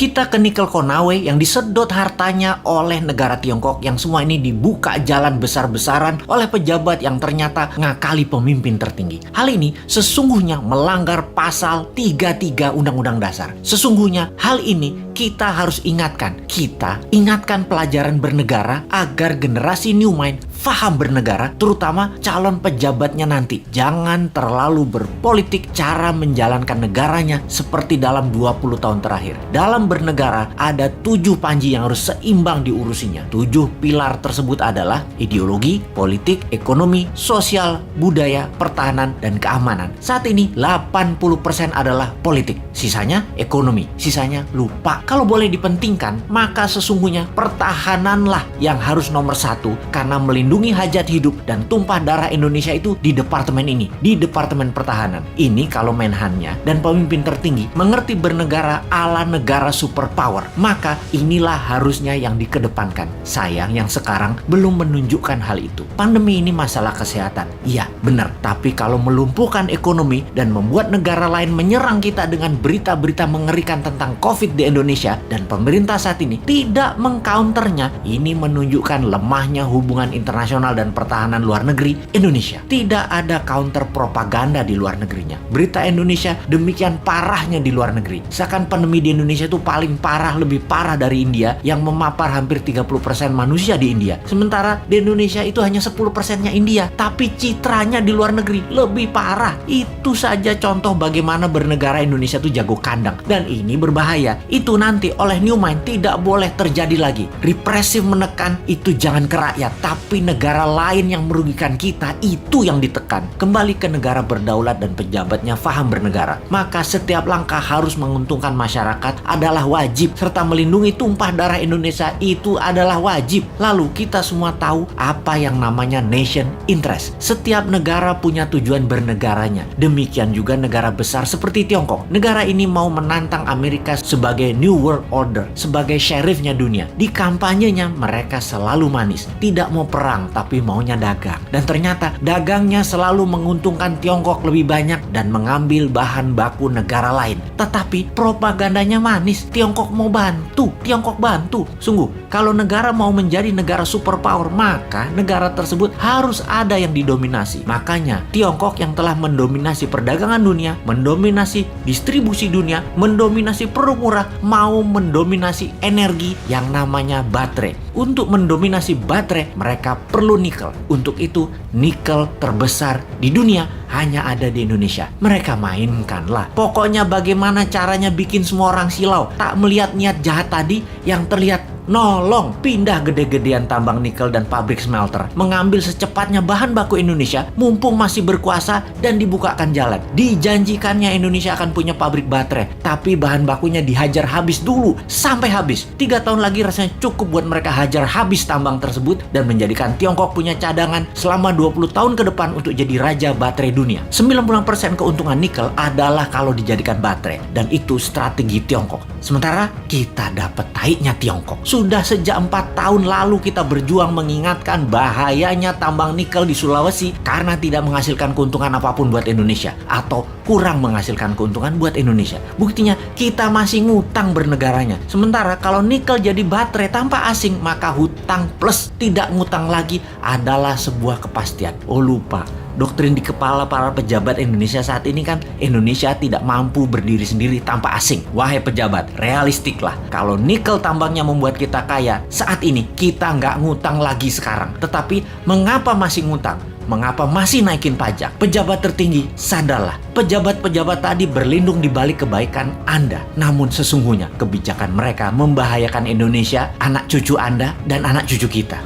Kita ke Nikel Konawe yang disedot hartanya oleh negara Tiongkok, yang semua ini dibuka jalan besar-besaran oleh pejabat yang ternyata ngakali pemimpin tertinggi. Hal ini sesungguhnya melanggar pasal 33 Undang-Undang Dasar. Sesungguhnya hal ini kita harus ingatkan. Kita ingatkan pelajaran bernegara agar generasi New Mind faham bernegara, terutama calon pejabatnya nanti. Jangan terlalu berpolitik cara menjalankan negaranya seperti dalam 20 tahun terakhir. Dalam bernegara ada 7 panji yang harus seimbang diurusinya. 7 pilar tersebut adalah ideologi, politik, ekonomi, sosial, budaya, pertahanan, dan keamanan. Saat ini 80% adalah politik, sisanya ekonomi, sisanya lupa. Kalau boleh dipentingkan, maka sesungguhnya pertahananlah yang harus nomor 1, karena melindungi hajat hidup dan tumpah darah Indonesia itu di departemen ini, di Departemen Pertahanan. Ini kalau Menhannya dan pemimpin tertinggi mengerti bernegara ala negara superpower, maka inilah harusnya yang dikedepankan. Sayang yang sekarang belum menunjukkan hal itu. Pandemi ini masalah kesehatan, iya benar, tapi kalau melumpuhkan ekonomi dan membuat negara lain menyerang kita dengan berita-berita mengerikan tentang COVID di Indonesia, dan pemerintah saat ini tidak mengcounternya, ini menunjukkan lemahnya hubungan internasional dan pertahanan luar negeri Indonesia. Tidak ada counter propaganda di luar negerinya. Berita Indonesia demikian parahnya di luar negeri. Seakan pandemi di Indonesia itu paling parah, lebih parah dari India yang memapar hampir 30% manusia di India. Sementara di Indonesia itu hanya 10%-nya India, tapi citranya di luar negeri lebih parah. Itu saja contoh bagaimana bernegara Indonesia itu jago kandang, dan ini berbahaya. Itu nanti oleh New Mind tidak boleh terjadi lagi. Represif menekan itu jangan ke rakyat, tapi negara lain yang merugikan kita itu yang ditekan. Kembali ke negara berdaulat dan pejabatnya faham bernegara, maka setiap langkah harus menguntungkan masyarakat adalah wajib, serta melindungi tumpah darah Indonesia itu adalah wajib. Lalu kita semua tahu apa yang namanya nation interest. Setiap negara punya tujuan bernegaranya. Demikian juga negara besar seperti Tiongkok. Negara ini mau menantang Amerika sebagai New World Order, sebagai sheriffnya dunia. Di kampanyenya mereka selalu manis, tidak mau perang tapi maunya dagang. Dan ternyata dagangnya selalu menguntungkan Tiongkok lebih banyak dan mengambil bahan baku negara lain. Tetapi propagandanya manis, Tiongkok mau bantu, Tiongkok bantu. Sungguh, kalau negara mau menjadi negara superpower, maka negara tersebut harus ada yang didominasi. Makanya Tiongkok yang telah mendominasi perdagangan dunia, mendominasi distribusi dunia, mendominasi produk murah, mau mendominasi energi yang namanya baterai. Untuk mendominasi baterai, mereka perlu nikel. Untuk itu, nikel terbesar di dunia hanya ada di Indonesia. Mereka mainkanlah. Pokoknya bagaimana caranya bikin semua orang silau, tak melihat niat jahat tadi yang terlihat nolong, pindah gede-gedean tambang nikel dan pabrik smelter, mengambil secepatnya bahan baku Indonesia mumpung masih berkuasa dan dibukakan jalan. Dijanjikannya Indonesia akan punya pabrik baterai, tapi bahan bakunya dihajar habis dulu sampai habis. 3 tahun lagi rasanya cukup buat mereka hajar habis tambang tersebut dan menjadikan Tiongkok punya cadangan selama 20 tahun ke depan untuk jadi raja baterai dunia. 90% keuntungan nikel adalah kalau dijadikan baterai, dan itu strategi Tiongkok. Sementara kita dapat taiknya Tiongkok. Sudah sejak 4 tahun lalu kita berjuang mengingatkan bahayanya tambang nikel di Sulawesi karena tidak menghasilkan keuntungan apapun buat Indonesia atau kurang menghasilkan keuntungan buat Indonesia. Buktinya kita masih ngutang bernegaranya. Sementara kalau nikel jadi baterai tanpa asing, maka hutang plus tidak ngutang lagi adalah sebuah kepastian. Oh lupa, doktrin di kepala para pejabat Indonesia saat ini kan Indonesia tidak mampu berdiri sendiri tanpa asing. Wahai pejabat, realistiklah. Kalau nikel tambangnya membuat kita kaya, saat ini kita nggak ngutang lagi sekarang. Tetapi mengapa masih ngutang? Mengapa masih naikin pajak? Pejabat tertinggi, sadarlah. Pejabat-pejabat tadi berlindung di balik kebaikan Anda. Namun sesungguhnya kebijakan mereka membahayakan Indonesia, anak cucu Anda, dan anak cucu kita.